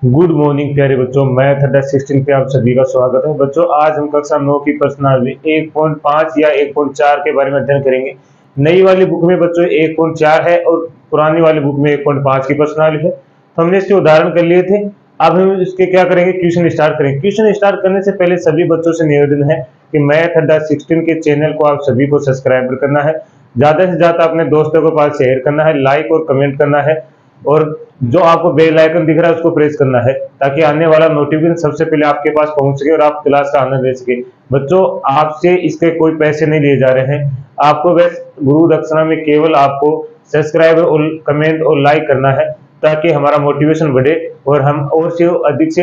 Good morning प्यारे बच्चों, math अड्डा 16 पे आप सभी का स्वागत है। बच्चों आज हम कक्षा 9 की प्रश्नावली 1.5 या 1.4 के बारे में अध्ययन करेंगे। नई वाली बुक में बच्चों 1.4 है और पुरानी वाली बुक में 1.5 की प्रश्नावली है। तो हमने इसके उदाहरण कर लिए थे। अब हम इसके क्या करेंगे, क्वेश्चन स्टार्ट करेंगे। क्वेश्चन स्टार्ट करने से पहले सभी बच्चों से निवेदन है कि मैथ अड्डा 16 के चैनल को आप सभी को सब्सक्राइब करना है, ज्यादा से ज्यादा अपने दोस्तों के पास शेयर करना है, लाइक और कमेंट करना है, और जो आपको बेल आइकन दिख रहा है उसको प्रेस करना है ताकि आने वाला नोटिफिकेशन सबसे पहले आपके पास पहुंच सके और आप क्लास का आनंद ले सके। बच्चों आपसे इसके कोई पैसे नहीं लिए जा रहे हैं, आपको बस गुरु दक्षिणा में केवल आपको सब्सक्राइब और कमेंट और लाइक करना है ताकि हमारा मोटिवेशन बढ़े और हम और से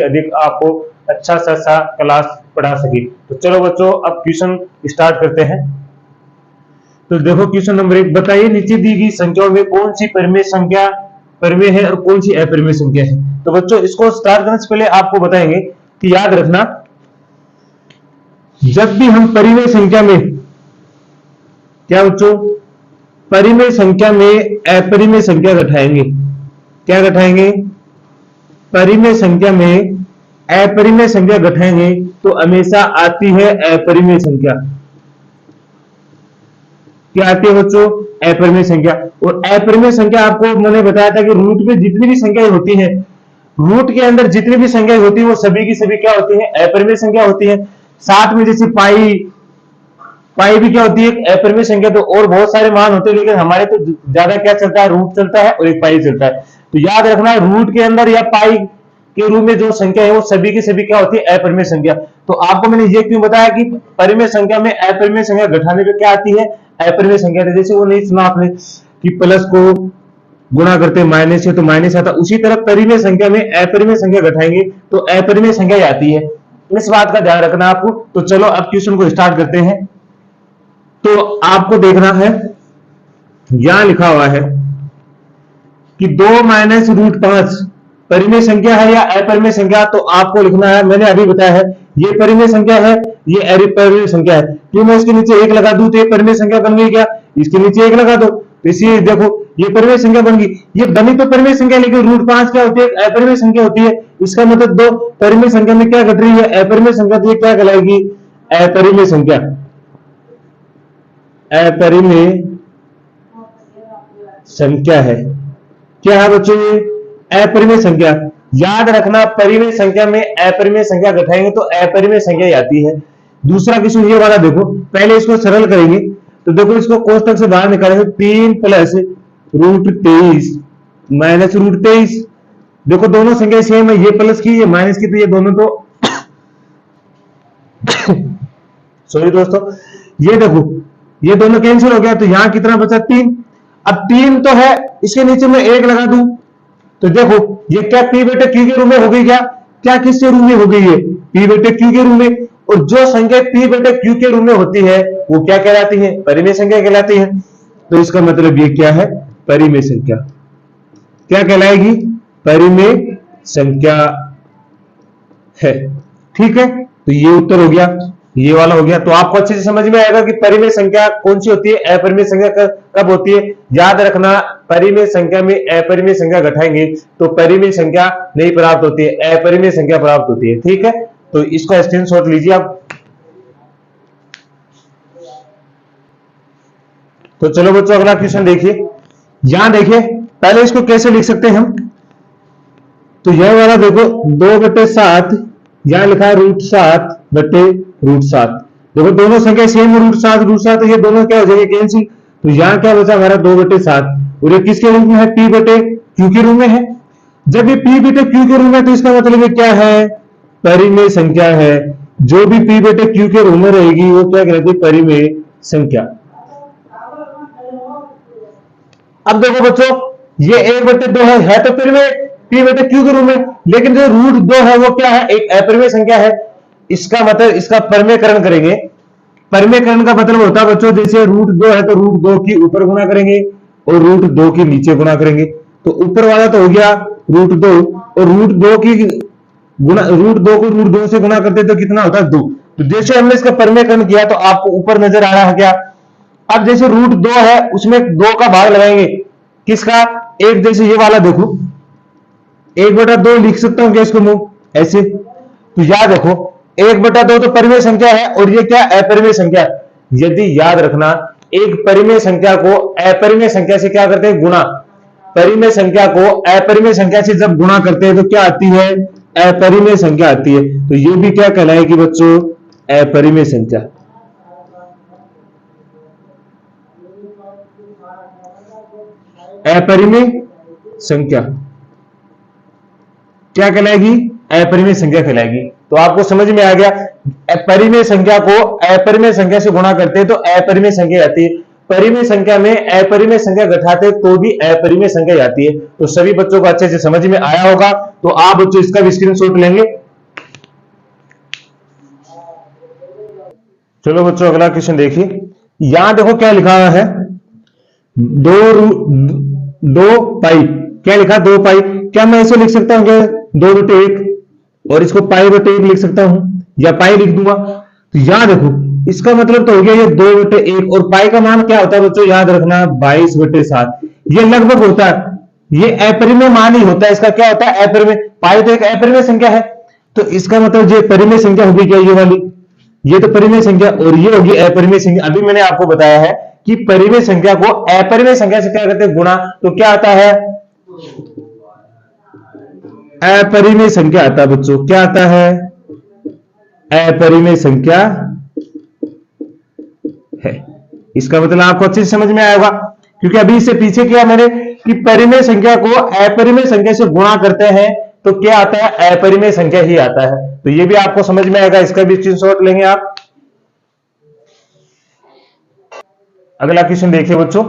अधिक आपको अच्छा सा क्लास पढ़ा सके। तो चलो बच्चों अब क्वेश्चन स्टार्ट करते हैं। तो देखो क्वेश्चन नंबर 1, बताइए नीचे दी गई संख्याओं में कौन सी परिमेय संख्या परिमेय है और कौन सी अपरिमेय संख्या है। तो बच्चों इसको स्टार्ट करने से पहले आपको बताएंगे कि याद रखना, जब भी हम परिमेय संख्या में क्या बच्चों परिमेय संख्या में अपरिमेय संख्या घटाएंगे, क्या घटाएंगे, परिमेय संख्या में अपरिमेय संख्या घटाएंगे तो हमेशा आती है अपरिमेय संख्या। क्या आती है बच्चों, अपरिमेय संख्या। और अपरिमेय संख्या आपको मैंने बताया था कि रूट में जितनी भी संख्याएं होती है, रूट के अंदर जितनी भी संख्याएं होती है वो सभी की सभी क्या होती है, अपरिमेय संख्या होती है। साथ में जैसे पाई भी क्या होती है, अपरिमेय संख्या। तो और बहुत सारे मान होते हैं लेकिन हमारे तो ज्यादा क्या चलता है, रूट चलता है और एक पाई चलता है। तो याद रखना रूट के अंदर या पाई के रूप में जो संख्या है वो सभी की सभी क्या होती है, अपरिमेय संख्या। तो आपको मैंने ये क्यों बताया कि परिमेय संख्या में अपरिमेय संख्या घटाने पे क्या आती है, अपरिमेय संख्या। जैसे वो नहीं सुना आपने कि प्लस को गुणा करते माइनस से तो माइनस आता, उसी तरह परिमेय संख्या में अपरिमेय संख्या घटाएंगे तो अपरिमेय संख्या आती है। इस बात का ध्यान रखना आपको। तो चलो अब क्वेश्चन को स्टार्ट करते हैं। तो आपको देखना है, यहां लिखा हुआ है कि 2 माइनस रूट 5 परिमेय संख्या है या अपरिमेय संख्या। तो आपको लिखना है, मैंने अभी बताया है ये परिमेय संख्या है, ये अपरिमेय संख्या है। क्यों मैं इसके नीचे 1 लगा दूं तो ये परिमेय संख्या बन गई क्या, इसके नीचे 1 लगा दो तो इसी देखो ये परिमेय संख्या बन गई। ये बनी तो परिमेय संख्या लेकिन रूट 5 क्या होती है, अपरिमेय संख्या होती है। इसका मतलब 2 परिमेय संख्या में क्या घट रही है, अपरिमेय संख्या। तो ये क्या कहलाएगी, अपरिमेय संख्या, अपरिमेय संख्या है। क्या है बच्चों, ये अपरिमेय संख्या। याद रखना परिमेय संख्या में अपरिमेय संख्या घटाएंगे तो अपरिमेय संख्या आती है। दूसरा क्वेश्चन ये वाला देखो, पहले इसको सरल करेंगे। तो देखो इसको कोष्टक से बाहर निकालेंगे, 3 प्लस रूट 23 माइनस रूट 23। देखो दोनों संख्या सेम है, ये प्लस की ये माइनस की, तो ये दोनों तो सॉरी दोस्तों, ये देखो ये दोनों कैंसिल हो गया। तो यहां कितना बचा, 3। अब 3 तो है, इसके नीचे मैं 1 लगा दूं तो देखो ये क्या पी बेटे क्यू के रूप में हो गई, क्या क्या किसके रूप में हो गई है, पी बेटे क्यू के रूप में। और जो संख्या पी बेटे क्यू के रूप में होती है वो क्या कहलाती है, परिमेय संख्या कहलाती है। तो इसका मतलब ये क्या है, परिमेय संख्या। क्या कहलाएगी, परिमेय संख्या है। ठीक है, तो ये उत्तर हो गया, ये वाला हो गया। तो आपको अच्छे से समझ में आएगा कि परिमेय संख्या कौन सी होती है, अपरिमेय संख्या कब होती है। याद रखना परिमेय संख्या में अपरिमेय संख्या घटाएंगे तो परिमेय संख्या नहीं प्राप्त होती है, अपरिमेय संख्या प्राप्त होती है। ठीक है, तो इसको स्क्रीनशॉट लीजिए आप। तो चलो बच्चों अगला क्वेश्चन देखिए। यहां देखिए पहले इसको कैसे लिख सकते हैं हम। तो यह वाला देखो 2/7, यहां लिखा है √7/√7। देखो दोनों संख्या सेम है, √7 तो ये दोनों क्या हो जाएंगे, कैंसिल। तो यहां क्या बचा हमारा 2/7 और ये किसके रूप में है, पी बटे क्यू के रूप में है। जब ये पी बटे क्यू के रूप में तो इसका मतलब ये क्या है, परिमेय संख्या है। जो भी पी बटे क्यू के रूप में रहेगी वो क्या कहलाती है, परिमेय संख्या। अब देखो बच्चों ये 1/2 है तो परिमेय पी बटे क्यू के रूप में, लेकिन जो √2 है वो क्या है, एक अपरिमेय संख्या है। इसका मतलब इसका परिमेयकरण करेंगे। परिमेयकरण का मतलब होता है बच्चों, जैसे √2 है तो √2 की ऊपर गुणा करेंगे और √2 की नीचे गुणा करेंगे। तो ऊपर वाला तो हो गया √2 और √2 की गुणा, √2 को √2 से गुणा करते तो कितना होता है, 2। तो जैसे हमने इसका परिमेयकरण किया तो आपको ऊपर नजर आ रहा है क्या। अब जैसे √2 है उसमें 2 का भाग लगाएंगे, किसका, एक जैसे ये वाला देखो 1/2 लिख सकता हूं क्या इसको मुंह ऐसे? तो याद रखो 1/2 तो परिमेय संख्या है और ये क्या अपरिमेय संख्या। यदि याद रखना एक परिमेय संख्या को अपरिमेय संख्या से क्या करते हैं, गुणा। परिमेय संख्या को अपरिमेय संख्या से जब गुणा करते हैं तो क्या आती है, अपरिमेय संख्या आती है। तो ये भी क्या कहलाएगी बच्चों, अपरिमेय संख्या। अपरिमेय संख्या क्या कहलाएगी, अपरिमेय संख्या कहलाएगी। तो आपको समझ में आ गया, परिमेय संख्या को अपरिमेय संख्या से गुणा करते हैं तो अपरिमेय संख्या आती है। परिमेय संख्या में अपरिमेय संख्या घटाते तो भी अपरिमेय संख्या आती है। तो सभी बच्चों को अच्छे से समझ में आया होगा। तो आप बच्चों इसका भी स्क्रीनशॉट लेंगे। चलो बच्चों अगला क्वेश्चन देखिए। यहां देखो क्या लिखा हुआ है, 2 पाई। क्या लिखा, 2 पाई। क्या मैं इसे लिख सकता हूं क्या 2/1 और इसको पाई/1 लिख सकता हूं या पाई लिख दूंगा। तो यहां देखो इसका मतलब तो हो गया ये 2/1 और पाई का मान क्या होता है बच्चों, याद रखना 22/7। ये लगभग होता है, ये अपरिमेय मान ही होता है। इसका क्या होता है, अपरिमेय। पाई तो एक अपरिमेय संख्या है, तो इसका मतलब ये परिमेय संख्या होगी क्या, ये वाली। ये तो परिमेय संख्या और ये होगी अपरिमेय संख्या। अभी मैंने आपको बताया है कि परिमेय संख्या को अपरिमेय संख्या से क्या करते हैं, गुणा। तो क्या आता है, अपरिमेय संख्या आता है बच्चों। क्या आता है, अपरिमेय संख्या है। इसका मतलब आपको अच्छे से समझ में आएगा, क्योंकि अभी इससे पीछे किया मैंने कि परिमेय संख्या को अपरिमेय संख्या से गुणा करते हैं तो क्या आता है, अपरिमेय संख्या ही आता है। तो ये भी आपको समझ में आएगा, इसका भी स्क्रीनशॉट लेंगे आप। अगला क्वेश्चन देखिए बच्चों,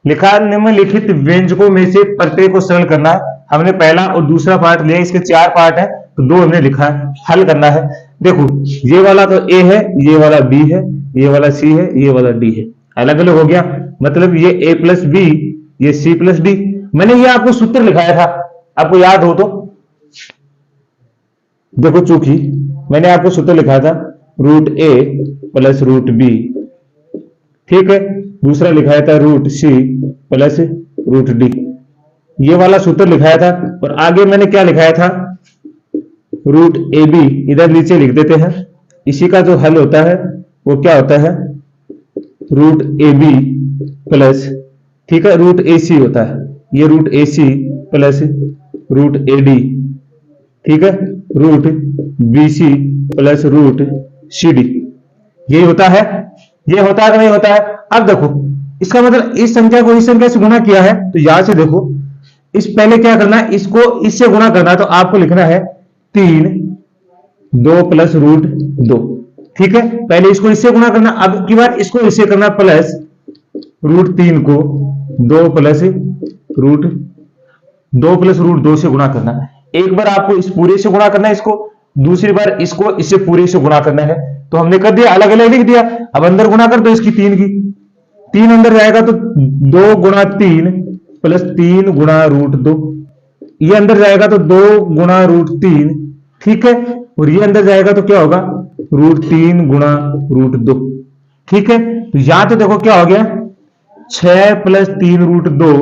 लिखा निम्नलिखित व्यंजकों में से प्रत्येक को सरल करना है। हमने पहला और दूसरा पार्ट लिया, इसके 4 पार्ट है तो 2 हमने लिखा है, हल करना है। देखो ये वाला तो ए है, ये वाला बी है, ये वाला सी है, ये वाला डी है। अलग अलग हो गया, मतलब ये a+b, ये c+d। मैंने ये आपको सूत्र लिखाया था, आपको याद हो तो। देखो चूंकि मैंने आपको सूत्र लिखा था √a + √b, ठीक है। दूसरा लिखाया था √c + √d, ये वाला सूत्र लिखाया था। और आगे मैंने क्या लिखाया था, √ab इधर नीचे लिख देते हैं। इसी का जो हल होता है वो क्या होता है, √ab प्लस, ठीक है, √ac होता है। ये √ac प्लस √ad, ठीक है, √bc प्लस √cd। ये होता है, ये होता है कि नहीं होता है। अब देखो इसका मतलब इस संख्या को इस संख्या से गुणा किया है, तो यहां से देखो इस पहले क्या करना है, इसको इससे गुणा करना है। तो आपको लिखना है 3 2 + √2, ठीक है। पहले इसको इससे गुणा करना, अब की बार इसको इससे करना प्लस √3 को 2 + √2 से गुणा करना। एक बार आपको इस पूरे से गुणा करना है इसको, दूसरी बार इसको इससे पूरे से गुणा करना है। तो हमने कर दिया, अलग अलग लिख दिया। अब अंदर गुणा कर दो इसकी 3 की, 3 अंदर जाएगा तो 2 × 3 + 3 × √2, ये अंदर जाएगा तो 2 × √3, ठीक है। और ये अंदर जाएगा तो क्या होगा, √3 × √2, ठीक है। तो यहां तो देखो क्या हो गया, 6 + 3 √2,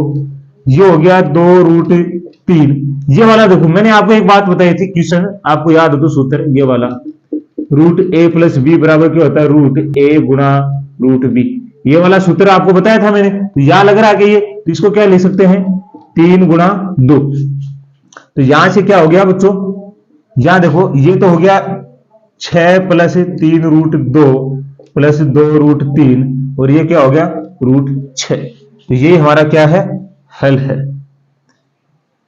ये हो गया 2 √3। ये वाला देखो मैंने आपको एक बात बताई थी, क्वेश्चन आपको याद हो तो सूत्र ये वाला, √a + b बराबर क्या होता है, √a × √b। ये वाला सूत्र आपको बताया था मैंने। तो यहां लग रहा है कि ये, तो इसको क्या लिख सकते हैं, 3 × 2। तो यहां से क्या हो गया बच्चों, यहां देखो ये तो हो गया 6 + 3 √2 + 2 √3 और ये क्या हो गया √6। तो ये हमारा क्या है, हल है।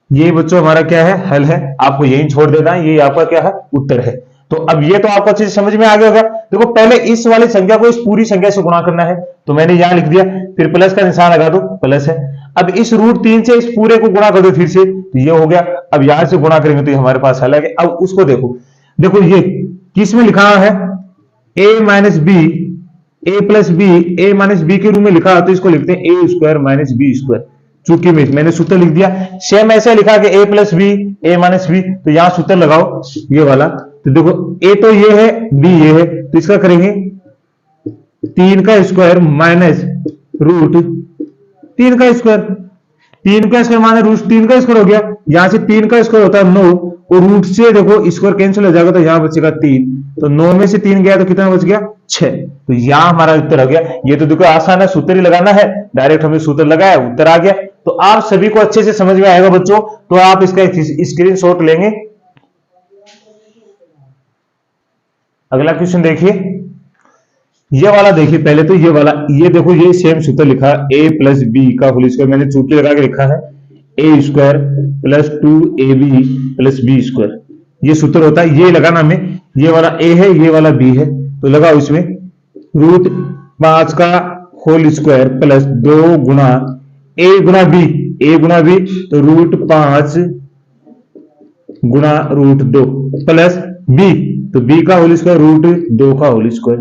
ये बच्चों हमारा क्या है, हल है। आपको यही छोड़ देना है, ये आपका क्या है, उत्तर है। तो अब ये तो आपको अच्छे से समझ में आ गया होगा। देखो पहले इस वाली संख्या को इस पूरी संख्या से गुणा करना है, तो मैंने यहां लिख दिया, फिर प्लस का निशान लगा दो, प्लस है। अब इस √3 से इस पूरे को गुणा कर दो फिर से, तो ये हो गया। अब यहां से गुणा करेंगे तो ये हमारे पास हल है। अब उसको देखो, देखो ये किस में लिखा है, a - b, a + b, a - b के रूप में लिखा है, तो इसको लिखते हैं a² - b²। चूंकि मैंने सूत्र लिख दिया, सेम ऐसे लिखा कि a + b, a - b, तो यहां सूत्र लगाओ ये वाला। तो देखो a तो ये है, b ये है, तो इसका करेंगे 3 का स्क्वायर - √3 का स्क्वायर। 3 का स्क्वायर माने रूट 3 का स्क्वायर हो गया, यहां से 3 का स्क्वायर होता है 9, और रूट से देखो स्क्वायर कैंसिल हो जाएगा तो यहां बचेगा 3, तो 9 में से 3 गया तो कितना बच गया 6। तो यहां हमारा उत्तर हो गया। ये तो देखो आसान है, सूत्र ही लगाना है, डायरेक्ट हमने सूत्र लगाया उत्तर आ गया। तो आप सभी को अच्छे से समझ में आएगा बच्चों, तो आप इसका स्क्रीनशॉट लेंगे। अगला क्वेश्चन देखिए, ये वाला देखिए पहले तो ये वाला, ये देखो ये सेम सूत्र लिखा है a प्लस बी का होल स्क्वायर, मैंने चूंकि लगा के लिखा है a square plus 2ab plus b square, ये सूत्र होता है, ये लगाना हमें। ये वाला a है, ये वाला b है, तो लगाओ इसमें रूट 5 का होल स्क्वायर प्लस 2 गुना a गुना b, तो रूट 5 गुना रूट 2 प्लस b, तो b का होल स्क्वायर रूट 2 का होल स्क्वायर।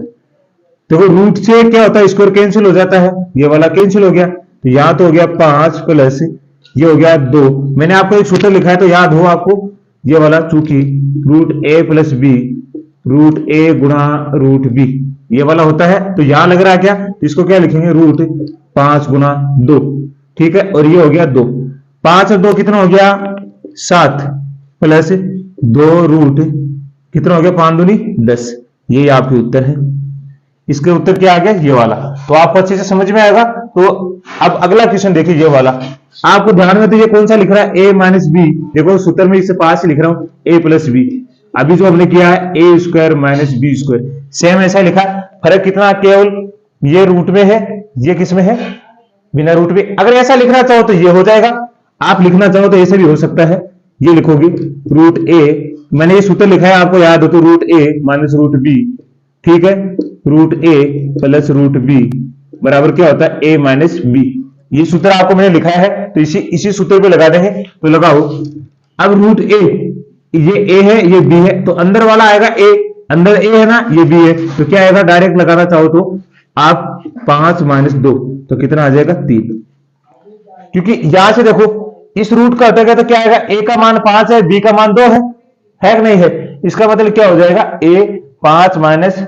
देखो रूट से क्या होता है, स्क्वायर कैंसिल हो जाता है, ये वाला कैंसिल हो गया, तो यहां तो हो गया 5 प्लस ये हो गया 2। मैंने आपको एक सूत्र लिखा है तो याद हो आपको, ये वाला चूंकि root a plus b root a गुना रूट b ये वाला होता है, तो यहां लग रहा है क्या, तो इसको क्या लिखेंगे रूट 5 गुना 2, ठीक है, और ये हो गया 2, 5 और 2 कितना हो गया 7 प्लस 2 रूट कितना हो गया 5 दूनी 10, ये आपके उत्तर है। इसके उत्तर क्या आ गया ये वाला, तो आपको अच्छे से समझ में आएगा। तो अब अगला क्वेश्चन देखिए, ये वाला आपको ध्यान में, तो ये कौन सा लिख रहा है a माइनस बी, देखो सूत्र में इससे पास ही लिख रहा हूं a प्लस बी, अभी जो हमने किया है a square minus b square, same ऐसा लिखा, फर्क कितना केवल ये रूट में है, ये किस में है बिना रूट में। अगर ऐसा लिखना चाहो तो ये हो जाएगा, आप लिखना चाहो तो ऐसे भी हो सकता है, ये लिखोगे रूट a, मैंने ये सूत्र लिखा है आपको याद हो तो root a minus root b, ठीक है, root a plus root b बराबर क्या होता है a माइनस बी, ये सूत्र आपको मैंने लिखा है, तो इसी सूत्र पे लगा देंगे, तो लगाओ। अब रूट a, ये a है ये b है, तो अंदर वाला आएगा a, अंदर a है ना, ये b है, तो क्या आएगा, डायरेक्ट लगाना चाहो तो आप 5 माइनस 2, तो कितना आ जाएगा 3, क्योंकि यहां से देखो इस रूट का हटेगा तो क्या आएगा, a का मान 5 है, b का मान 2 है कि नहीं है, इसका मतलब क्या हो जाएगा a 5 minus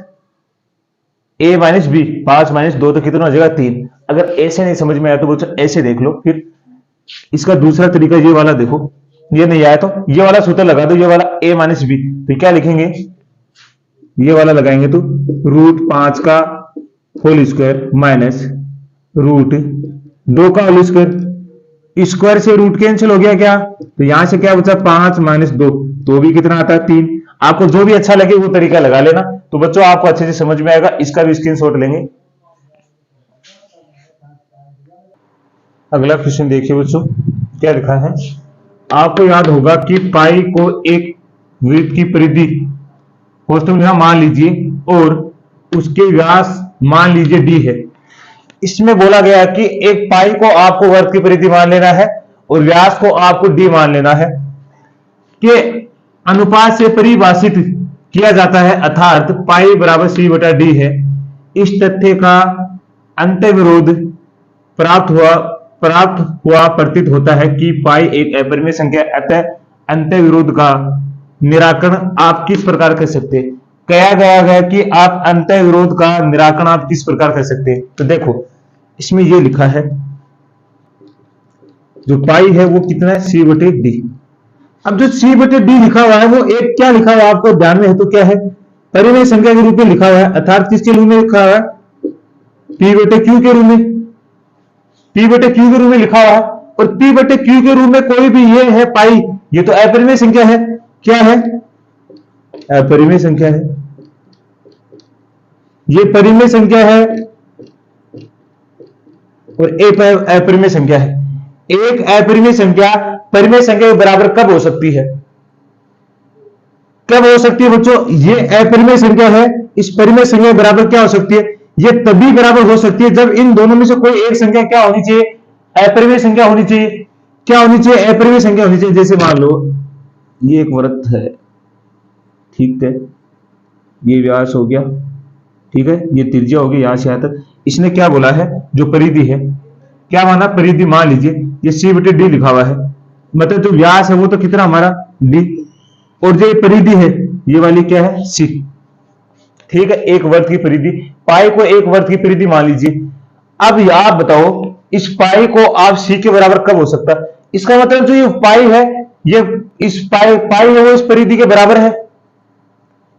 a minus b, 5 minus 2 तो कितना हो जाएगा 3। अगर ऐसे नहीं समझ में आया तो बच्चों ऐसे देख लो, फिर इसका दूसरा तरीका ये वाला देखो, ये नहीं आया तो ये वाला सूत्र लगा दो, ये वाला a माइनस बी, तो क्या लिखेंगे, ये वाला लगाएंगे तो रूट 5 का होल स्क्वायर माइनस रूट 2 का होल स्क्वायर, स्क्वायर से रूट कैंसिल हो गया क्या, तो यहां से क्या बचा 5 माइनस 2, तो भी कितना आता है 3। आपको जो भी अच्छा लगे वो तरीका लगा लेना, तो बच्चों आपको अच्छे से समझ में आएगा, इसका भी स्क्रीनशॉट लेंगे। अगला क्वेश्चन देखिए बच्चों, क्या लिखा है, आपको याद होगा कि पाई को एक वृत्त की परिधि मान लीजिए और उसके व्यास मान लीजिए d है। इसमें बोला गया है कि एक पाई को आपको वर्ग की परिधि मान लेना है और व्यास को आपको d मान लेना है, कि अनुपात से परिभाषित किया जाता है, अर्थात पाई बराबर c बटा d है। इस तथ्य का अंतर्विरोध प्राप्त हुआ प्रतीत होता है कि पाई एक अपरिमेय संख्या, अतः अंतर्विरोध का निराकरण आप किस प्रकार कर सकते हैं। कहा गया है कि आप अंतर्विरोध का निराकरण आप किस प्रकार कर सकते हैं, तो देखो इसमें ये लिखा है, जो पाई है वो कितना है c बटे d। अब जो c बटे d लिखा हुआ है वो एक क्या लिखा हुआ है आपको ध्यान में है, तो क्या है परिमेय संख्या के रूप में लिखा हुआ है, अर्थात किसके रूप में लिखा हुआ है, p बटे q के रूप में, p बटे q के रूप में लिखा हुआ है। और p बटे q के रूप में कोई भी ये है पाई, ये तो अपरिमेय संख्या है, क्या है अपरिमेय संख्या है, ये परिमेय संख्या है और एक अपरिमेय संख्या है। एक अपरिमेय संख्या परिमेय संख्या के बराबर कब हो सकती है, कब हो सकती है बच्चों, ये अपरिमेय संख्या है, इस परिमेय संख्या के बराबर क्या हो सकती है, ये तभी बराबर हो सकती है जब इन दोनों में से कोई एक संख्या क्या होनी चाहिए, अपरिमेय संख्या होनी चाहिए। क्या होनी चाहिए, अपरिमेय संख्या होनी चाहिए। जैसे मान लो ये एक वृत्त है, ठीक है, ये व्यास हो गया, ठीक है, ये त्रिज्या होगी यहां से यहां तक। इसने क्या बोला है, जो परिधि है, क्या माना परिधि, मान लीजिए ये c बटे d लिखा हुआ है, मतलब जो व्यास है वो तो कितना हमारा d, और जो परिधि है ये वाली क्या है c, ठीक है, एक वर्ग की परिधि, पाई को एक वर्ग की परिधि मान लीजिए। अब आप बताओ इस पाई को आप सी के बराबर कब हो सकता है? इसका मतलब जो ये पाई है, ये इस पाई पाई है वो इस परिधि के बराबर है।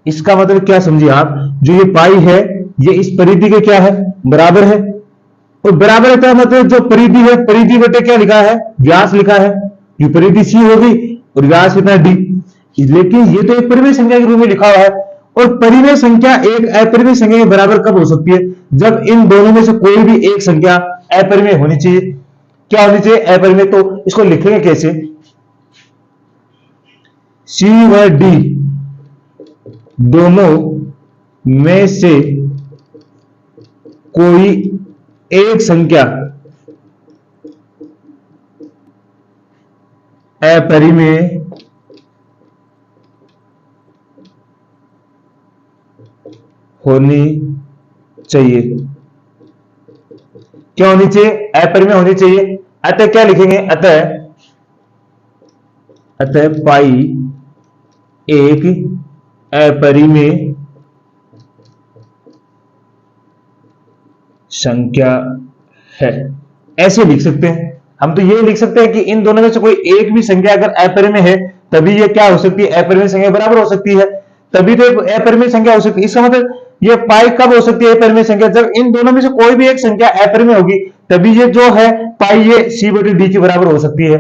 इसका मतलब क्या समझिए आप, जो ये पाई है ये इस परिधि के क्या है, बराबर है। और बराबर है तो मतलब जो परिधि है, परिधि बटे क्या लिखा है, व्यास लिखा है। ये परिधि सी होगी और व्यास कितना डी। लेकिन ये तो एक परिमेय संख्या के रूप में लिखा हुआ है। और परिमेय संख्या एक अपरिमेय संख्या के बराबर कब हो सकती है? जब इन दोनों में से कोई भी एक संख्या अपरिमेय होनी चाहिए। क्या होनी चाहिए? अपरिमेय। तो इसको लिखेंगे कैसे? सी व डी दोनों में से कोई एक संख्या अपरिमेय होनी चाहिए। क्या होनी चाहिए? अपरिमेय होनी चाहिए। अतः क्या लिखेंगे? अतः पाई एक अपरिमेय संख्या है। ऐसे लिख सकते हैं हम। तो ये लिख सकते हैं कि इन दोनों में से कोई एक भी संख्या अगर अपरिमेय है तभी ये क्या हो सकती है? अपरिमेय संख्या बराबर हो सकती है। तभी तो अपरिमेय संख्या हो सकती है। इसका मतलब ये पाई कब हो सकती है अपरिमेय संख्या? जब इन दोनों में से कोई भी एक संख्या अपरिमेय होगी तभी ये जो है पाई ये सी बटे डी के बराबर हो सकती है।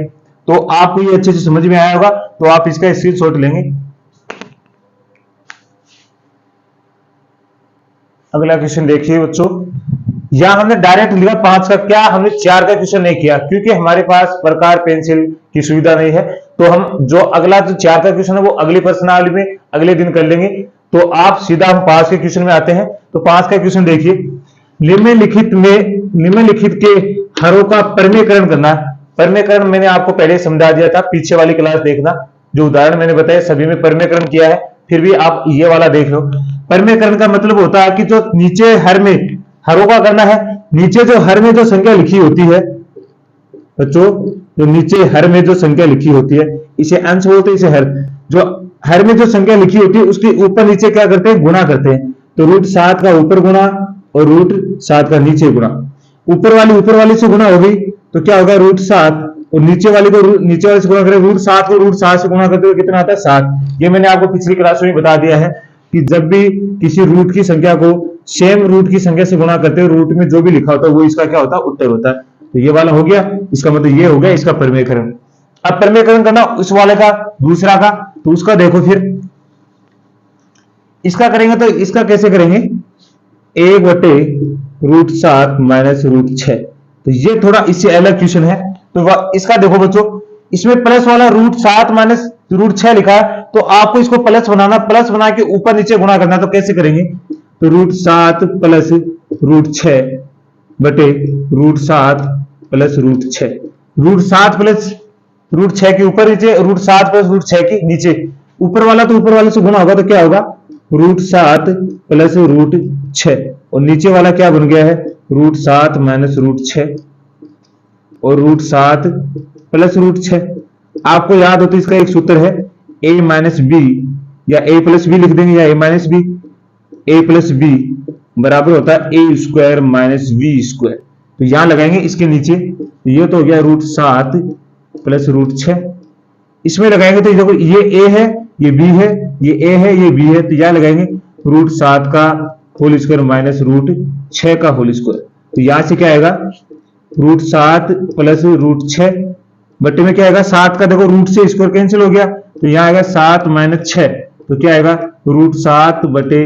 तो आपको ये अच्छे से समझ में आया होगा, तो आप इसका स्क्रीनशॉट लेंगे। अगला क्वेश्चन देखिए बच्चों, यहां हमने डायरेक्ट लिखा 5 का, क्या हमने 4 का क्वेश्चन नहीं किया क्योंकि हमारे पास प्रकार पेंसिल की सुविधा नहीं है। तो हम जो अगला जो 4 का क्वेश्चन है वो अगली प्रश्नावली में अगले दिन कर लेंगे। तो आप सीधा हम 5 के क्वेश्चन में आते हैं। तो 5 का क्वेश्चन देखिए, निम्नलिखित के हरों का परिमेयकरण करना। परिमेयकरण मैंने आपको पहले समझा दिया था, पीछे वाली क्लास देखना। जो उदाहरण मैंने बताया सभी में परिमेयकरण किया है, फिर भी आप ये वाला देख लो। परिमेयकरण का मतलब होता है कि जो नीचे हर में हरों का करना है, नीचे जो हर में जो संख्या लिखी होती है बच्चों, जो नीचे हर में जो संख्या लिखी होती है इसे अंश बोलते हैं। इसे हर, जो हर में जो संख्या लिखी होती है उसके ऊपर नीचे क्या करते हैं? गुणा करते हैं। तो √7 का ऊपर गुणा और √7 का नीचे गुणा। ऊपर वाली से गुणा होगी तो क्या होगा? √7, और नीचे वाले से गुणा करें √7 को √7 से गुणा करते हुए कितना आता है? 7। ये मैंने आपको पिछली क्लास में बता दिया है कि जब भी किसी रूट की संख्या को सेम रूट की संख्या से गुणा करते हैं, रूट में जो भी लिखा होता है वो इसका क्या होता है? उत्तर होता है। तो ये वाला हो गया, इसका मतलब ये हो गया इसका परिमेयकरण। अब परिमेयकरण करना उस वाले का, दूसरा का, तो उसका देखो फिर इसका करेंगे। तो इसका कैसे करेंगे? 1/√7 माइनस √6। तो ये थोड़ा इससे अलग क्वेश्चन है। तो इसका देखो बच्चों, इसमें प्लस वाला √7 माइनस √6 लिखा है, तो आपको इसको प्लस बनाना, प्लस बना के ऊपर नीचे गुणा करना। तो कैसे करेंगे? तो √7 प्लस √6 बटे √7 प्लस √6। √7 प्लस √6 के ऊपर नीचे, √7 प्लस √6 के नीचे। ऊपर वाला तो ऊपर वाले से गुणा होगा तो क्या होगा? √7 प्लस √6, और नीचे वाला क्या बन गया है? √7 माइनस √6 और √7 प्लस √6। आपको याद हो तो इसका एक सूत्र है a माइनस बी, या a प्लस बी लिख देंगे, या a minus b. a plus b बराबर होता है a² माइनस b²। तो यहां लगाएंगे इसके नीचे, तो ये तो हो गया √7 प्लस √6। इसमें लगाएंगे तो देखो ये a है, ये b है, ये a है, ये b है, तो यहां लगाएंगे √7 का होल स्क्वायर माइनस √6 का होल स्क्वायर। तो यहां से क्या आएगा? √7 प्लस √6 बटे में क्या आएगा? 7 का देखो रूट से स्क्वायर कैंसिल हो गया, तो यहाँ आएगा 7 माइनस 6। तो क्या आएगा? √7 बटे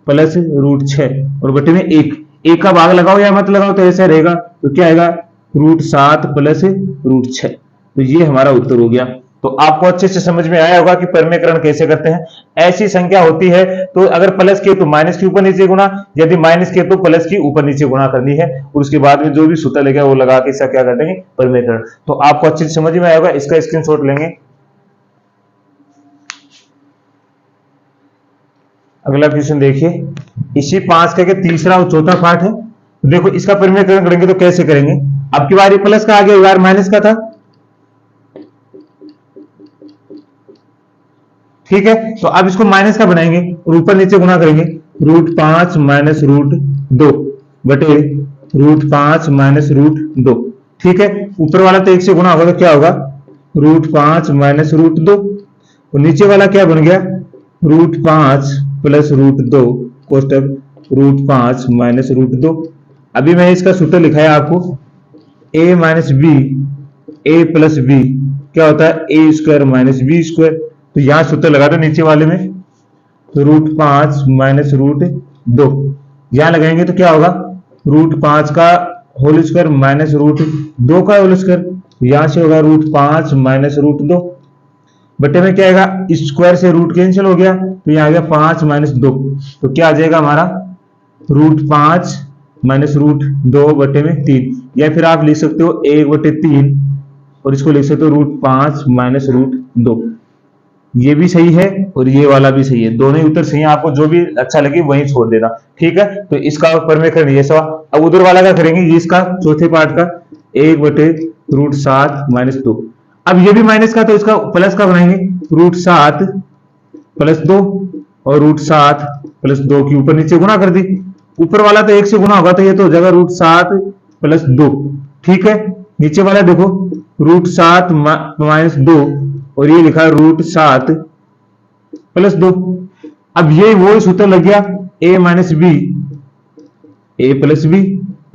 प्लस √6 और बटे में 1 का भाग लगाओ या मत लगाओ तो ऐसा रहेगा। तो क्या आएगा? √7 प्लस √6। तो ये हमारा उत्तर हो गया। तो आपको अच्छे से समझ में आया होगा कि परिमेयकरण कैसे करते हैं। ऐसी संख्या होती है तो अगर प्लस के तो माइनस के ऊपर नीचे गुणा, यदि माइनस के तो प्लस की ऊपर नीचे गुणा करनी है, और उसके बाद में जो भी सूत्र लगेगा वो लगा के इसका क्या कर देंगे? परिमेयकरण। तो आपको अच्छे से समझ में आया होगा, इसका स्क्रीनशॉट लेंगे। अगला क्वेश्चन देखिए, इसी 5 का तीसरा और चौथा पार्ट है। देखो इसका परिमेयकरण करेंगे तो कैसे करेंगे? अब की बार ये प्लस का आ गया, बार माइनस का था, ठीक है। तो अब इसको माइनस का बनाएंगे और ऊपर नीचे गुणा करेंगे। √5 माइनस √2 बटे √5 माइनस √2। ठीक है, ऊपर वाला तो 1 से गुना होगा तो क्या होगा, √5 माइनस √2, और नीचे वाला क्या बन गया, √5 प्लस √2 कोष्टक √5 माइनस √2। अभी मैं इसका सूत्र लिखा है आपको, a minus b, a plus b क्या होता है, a square minus b square. तो यहां सूत्र लगा दो नीचे वाले में, तो √5 माइनस √2 यहां लगाएंगे तो क्या होगा, √5 का होल स्क्वायर माइनस √2 का होल स्क्वायर, यहां से होगा √5 माइनस √2, बटे में क्या आएगा, स्क्वायर से रूट कैंसिल हो गया तो यहाँ आ गया 5 माइनस 2, तो क्या आ जाएगा हमारा √5 माइनस √2 बटे में 3, या फिर आप लिख सकते हो 1/3 और इसको लिख सकते हो √5 माइनस √2। ये भी सही है और ये वाला भी सही है, दोनों ही उत्तर सही है, आपको जो भी अच्छा लगे वही छोड़ देना। ठीक है, तो इसका ऊपर में करनी है सवाल। अब उधर वाला क्या करेंगे, ये इसका चौथे पार्ट का 1/√7 माइनस 2। अब ये भी माइनस का, तो इसका प्लस का बनाएंगे, √7 प्लस 2 और √7 प्लस 2 की ऊपर नीचे गुणा कर दी, ऊपर वाला तो 1 से गुना होगा तो ये तो हो जाएगा √7 प्लस 2। ठीक है, नीचे वाला देखो √7 माइनस 2 और ये लिखा √7 प्लस 2। अब ये वो सूत्र लग गया, a minus b, a plus b,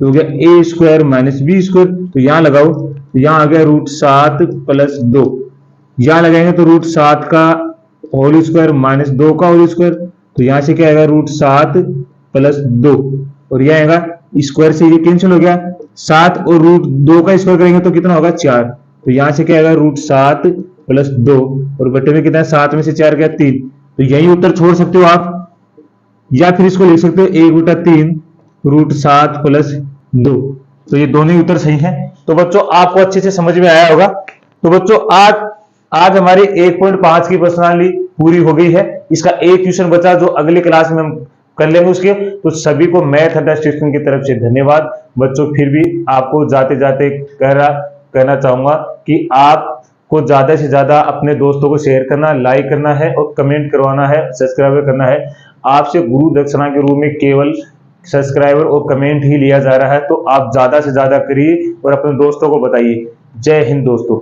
तो हो गया a square minus b square. तो यहां लगाओ, तो यहां आ गया √7 प्लस 2, यहां लगाएंगे तो √7 का होल स्क्वायर माइनस 2 का होल स्क्वायर, तो यहां से क्या आएगा √7 प्लस 2, और यह आएगा स्क्वायर से ये कैंसिल हो गया, 7 और √2 का स्क्वायर करेंगे तो कितना होगा 4, तो यहां से क्या आएगा √7 प्लस 2 और बटे में कितना है, 7 में से 4 गया 3, तो यही उत्तर छोड़ सकते हो आप, या फिर इसको लिख सकते हो 1/3 √7 प्लस 2। तो ये दोनों ही उत्तर सही हैं। तो बच्चों आपको अच्छे से समझ में आया होगा। तो बच्चों आज हमारी 1.5 की प्रश्नावली पूरी हो गई है। इसका एक क्वेश्चन बचा जो अगली क्लास में हम कर लेंगे उसके। तो सभी को मैथ अंडरस्टैंडिंग की तरफ से धन्यवाद। बच्चों फिर भी आपको जाते जाते कहना चाहूंगा कि आपको ज्यादा से ज्यादा अपने दोस्तों को शेयर करना, लाइक करना है और कमेंट करवाना है, सब्सक्राइब करना है। आपसे गुरु दक्षिणा के रूप में केवल सब्सक्राइबर और कमेंट ही लिया जा रहा है, तो आप ज्यादा से ज्यादा करिए और अपने दोस्तों को बताइए। जय हिंद दोस्तों।